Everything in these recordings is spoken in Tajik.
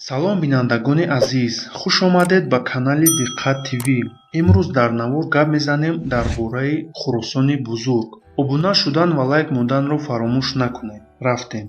салом бинандагони азиз, хуш омадед ба канали Диққат ТВ. имрӯз дар навор гап мезанем дар бораи Хуросони бузург. обуна шудан ва лайк монданро фаромӯш накунед. рафтем.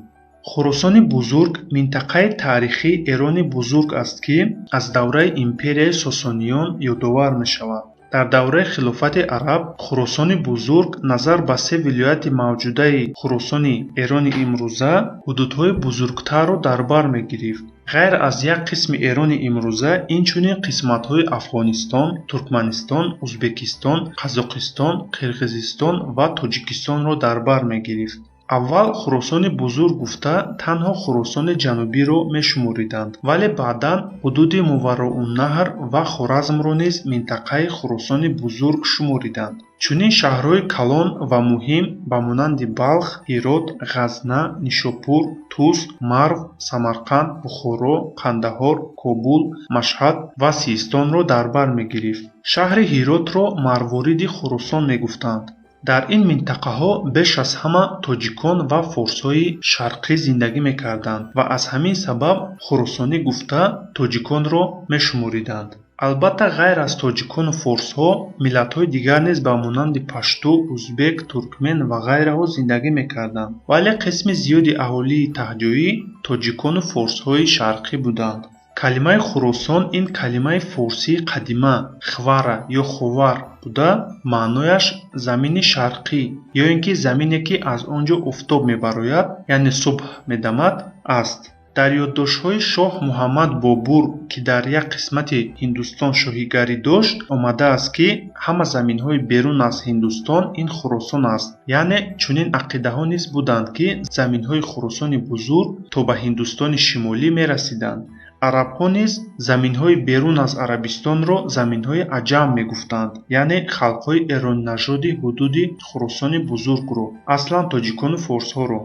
Хуросони бузург минтақаи таърихии Эрони бузург аст, ки аз давраи империяи Сосониён ёдовар мешавад. дар давраи хилофати араб Хуросони бузург назар ба се вилояти мавҷудаи Хуросони Эрони имрӯза ҳудудҳои бузургтарро дар бар мегирифт. ғайр аз як қисми Эрони имрӯза, инчунин қисматҳои Афғонистон, Туркманистон, Узбекистон, Қазоқистон, Қирғизистон ва Тоҷикистонро дар бар мегирифт. аввал Хуросони бузург гуфта танҳо Хуросони ҷанубиро мешумуриданд, вале баъдан ҳудуди Муварроуннаҳр ва Хоразмро низ минтақаи Хуросони бузург шумуриданд. чунин шаҳрҳои калон ва муҳим ба монанди Балх, Ҳирот, Ғазна, Нишопур, Тус, Марв, Самарқанд, Бухоро, Қандаҳор, Кобул, Машҳад ва Систонро дар бар мегирифт. шаҳри Ҳиротро Марвориди Хуросон мегуфтанд. дар ин минтақаҳо беш аз ҳама тоҷикон ва форсҳои шарқӣ зиндагӣ мекарданд ва аз ҳамин сабаб хуросонӣ гуфта тоҷиконро мешумуриданд. албатта ғайр аз тоҷикону форсҳо миллатҳои дигар низ ба монанди пашту, узбек, туркмен ва ғайраҳо зиндагӣ мекарданд, вале қисми зиёди аҳолии таҳҷоӣ тоҷикону форсҳои шарқӣ буданд. калимаи Хуросон ин калимаи форсии қадима хвара ё ховар буда маънояш замини шарқӣ ё ин ки замине ки аз он ҷо офтоб мебарояд, яъне субҳ медамад аст. дар ёддоштҳои шоҳ Муҳаммад Бобур, ки дар як қисмати Ҳиндустон шоҳигарӣ дошт, омадааст ки ҳама заминҳои берун аз Ҳиндустон ин Хуросон аст. яъне чунин ақидаҳо низ буданд, ки заминҳои Хуросони бузург то ба Ҳиндустони шимолӣ мерасиданд. арабҳо низ заминҳои берун аз Арабистонро заминҳои аҷам мегуфтанд, яъне халқҳои эронинажоди ҳудуди Хуросони бузургро, аслан тоҷикону форсҳоро.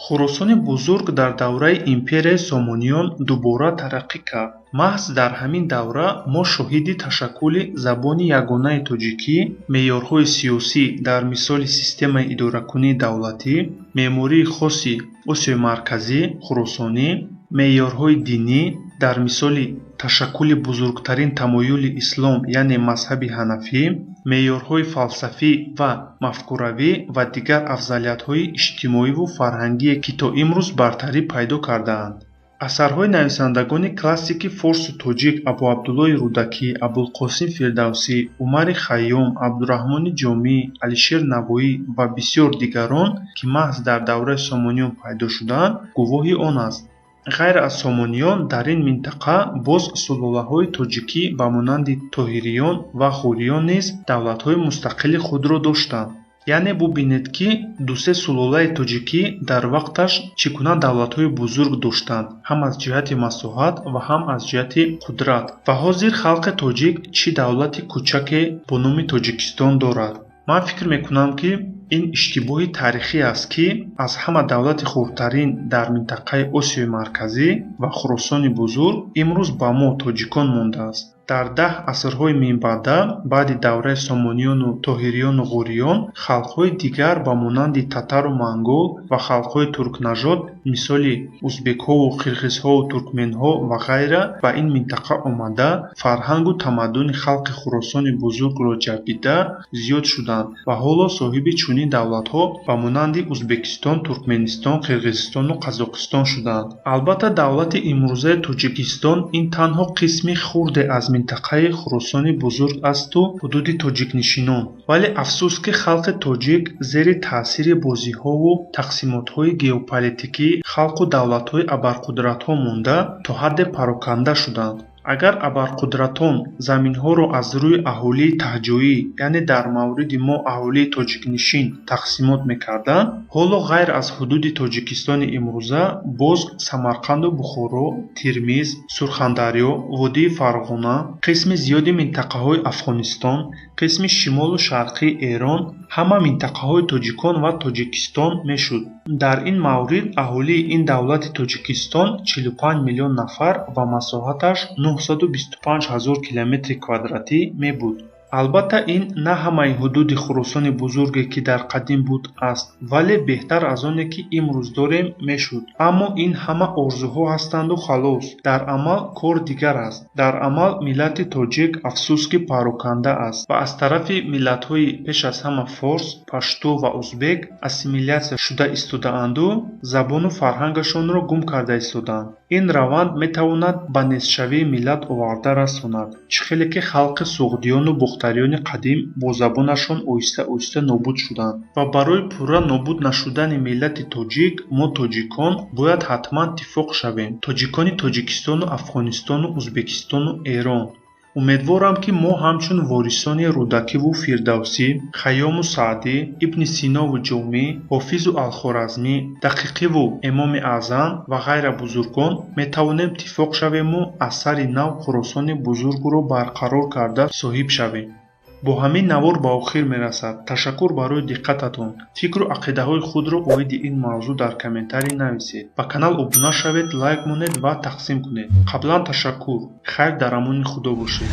Хуросони бузург дар давраи империяи Сомониён дубора тараққӣ кард. маҳз дар ҳамин давра мо шоҳиди ташаккули забони ягонаи тоҷикӣ, меъёрҳои сиёсӣ дар мисоли системаи идоракунии давлатӣ, меъмории хоси Осиёи Марказӣ, Хуросонӣ, меъёрҳои динӣ дар мисоли ташаккули бузургтарин тамоюли ислом, яъне мазҳаби ҳанафӣ, меъёрҳои фалсафӣ ва мафкуравӣ ва дигар афзалиятҳои иҷтимоиву фарҳангие, ки то имрӯз бартарӣ пайдо кардаанд. асарҳои нависандагони классики форсу тоҷик Абуабдуллои Рудакӣ, Абулқосим Фирдавсӣ, Умари Хайём, Абдураҳмони Ҷомӣ, Алишер Навоӣ ва бисёр дигарон, ки маҳз дар давраи Сомониён пайдо шуданд, гувоҳи он аст. ғайр аз Сомониён дар ин минтақа боз сулолаҳои тоҷикӣ ба монанди Тоҳириён ва Хуриён низ давлатҳои мустақили худро доштанд. яъне бубинед, ки дусе сулолаи тоҷикӣ дар вақташ чӣ гуна давлатҳои бузург доштанд, ҳам аз ҷиҳати масоҳат ва ҳам аз ҷиҳати қудрат. ва ҳозир халқи тоҷик чӣ давлати кӯчаке бо номи Тоҷикистон дорад. ман фикр мекунам, ки ин иштибоҳи таърихӣ аст, ки аз ҳама давлати хурдтарин дар минтақаи Осиёи Марказӣ ва Хуросони бузург имрӯз ба мо тоҷикон мондааст. дар 10 асрҳои минбаъда, баъди давраи Сомониёну Тоҳириёну Ғуриён, халқҳои дигар ба монанди татару монгол ва халқҳои туркнажод, мисоли узбекҳову қирғизҳову туркменҳо ва ғайра, ба ин минтақа омада фарҳангу тамаддуни халқи Хуросони бузургро ҷабида зиёд шуданд ва ҳоло соҳиби чунин давлатҳо ба монанди Узбекистон, Туркменистон, Қирғизистону Қазоқистон шуданд. албатта давлати имрӯзаи Тоҷикистон ин танҳо қисми хурде аз минтақаи Хуросони бузург асту ҳудуди тоҷикнишинон, вале афсӯс, ки халқи тоҷик зери таъсири бозиҳову тақсимотҳои геополитикӣ халқу давлатҳои абарқудратҳо монда то ҳадде пароканда шуданд. агар абарқудратон заминҳоро аз рӯи аҳолии таҳҷоӣ, яъне дар мавриди мо аҳолии тоҷикнишин тақсимот мекарданд, ҳоло ғайр аз ҳудуди Тоҷикистони имрӯза боз Самарқанду Бухоро, Тирмиз, Сурхандарё, Водии Фарғона, қисми зиёди минтақаҳои Афғонистон, қисми шимолу шарқии Эрон, ҳама минтақаҳои тоҷикон ва Тоҷикистон мешуд. дар ин маврид аҳолии ин давлати Тоҷикистон 45 миллион нафар ва масоҳаташ 925 000 километри квадратӣ мебуд. албатта ин на ҳамаи ҳудуди хуросони бузурге ки дар қадим буд аст, вале беҳтар аз оне ки имрӯз дорем мешуд. Аммо ин ҳама орзуҳо ҳастанду халос. Дар амал кор дигар аст. Дар амал миллати тоҷик афсӯски пароканда аст ва аз тарафи миллатҳои пеш аз ҳама форс, пашту ва узбек ассимилятсия шуда истодаанду забону фарҳангашонро гум карда истодаанд. ин раванд метавонад ба нестшавии миллат оварда расонад. чӣ хеле ки халқи суғдиёну бухтариёни қадим бо забонашон оҳиста оҳиста нобуд шуданд ва барои пурра нобуд нашудани миллати тоҷик мо тоҷикон бояд ҳатман тифоқ шавем. тоҷикони тоҷикистону афғонистону ӯзбекистону эрон. умедворам ки мо ҳамчун ворисони рӯдакиву фирдавсӣ, хайёму саъдӣ, ибни синову ҷомӣ, ҳофизу алхоразмӣ, дақиқиву эмоми аъзам ва ғайра бузургон метавонем тифоқ шавему асари нав хуросони бузургро барқарор карда соҳиб шавем. бо ҳамин навор ба охир мерасад. ташаккур барои диққататон. фикру ақидаҳои худро оиди ин мавзӯъ дар комментарӣ нависед. ба канал обуна шавед, лайк монед ва тақсим кунед. қаблан ташаккур. хайр дар амони худо бошед.